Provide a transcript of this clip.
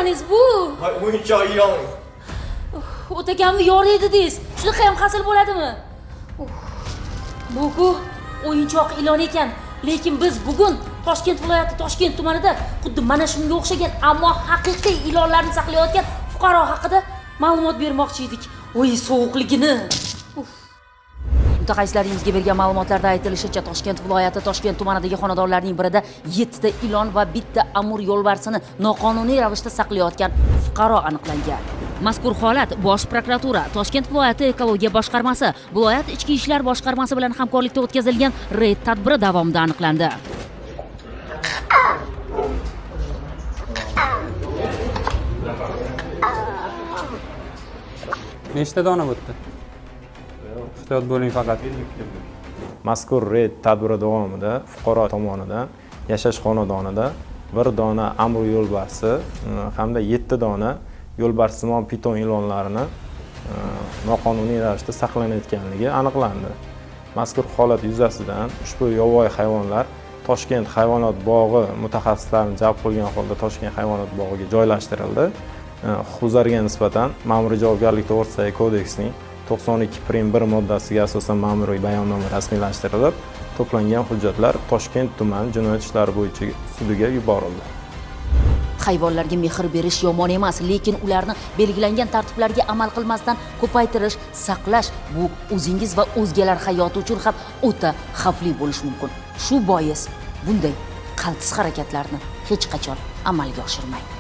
qilganingiz bu? O'yinchoq ilon. O'taganmi yor edingiz. Shunaqa ham hasil bo'ladimi? Bu o'yinchoq ilon ekan. Lekin biz bugun Toshkent viloyati Toshkent tumanida xuddi mana shunga o'xshagan, ammo haqiqiy ilonlarni saqlayotgan fuqaro haqida ma'lumot bermoqchi edik. O'y sovuqligini. Mutaxassislaringizga bergan ma'lumotlarda aytilishicha, Toshkent viloyati Toshkent tumanidagi xonadonlarning birida 7 ta ilon va 1 ta amur yo'lbarsini noqonuniy ravishda saqlayotgan fuqaro aniqlangan. Mazkur holat Bosh prokuratura, Toshkent viloyati ekologiya boshqarmasi, viloyat ichki ishlar boshqarmasi bilan hamkorlikda o'tkazilgan reyd tadbiri davomida aniqlandi. Nechta dona bo'pti? Ehtiyot bo'ling faqat. Mazkur reyd tadbiri davomida fuqaro tomonidan yashash xonadonida 1 dona amur yo'lbarsi hamda 7 dona yo'lbarssimon piton ilonlarini noqonuniy ravishda saqlanayotganligi aniqlandi. Mazkur holat yuzasidan ushbu yovvoyi hayvonlar Toshkent hayvonot bog'i mutaxassislarini jalb qilgan holda Toshkent hayvonot bog'iga joylashtirildi. Huquqbuzarga nisbatan ma'muriy javobgarlik to'g'risidagi kodeksning 92.1 moddasiga asosan ma'muriy bayonnoma rasmiylashtirilib, to'plangan hujjatlar Toshkent tuman jinoyat ishlari bo'yicha sudiga yuborildi. Hayvonlarga mehr berish yomon emas, lekin ularni belgilangan tartiblarga amal qilmasdan ko'paytirish, saqlash bu o'zingiz va o'zgalar hayoti uchun ham o'ta xavfli bo'lishi mumkin. Shu bois bunday qaltis harakatlarni hech qachon amalga oshirmang.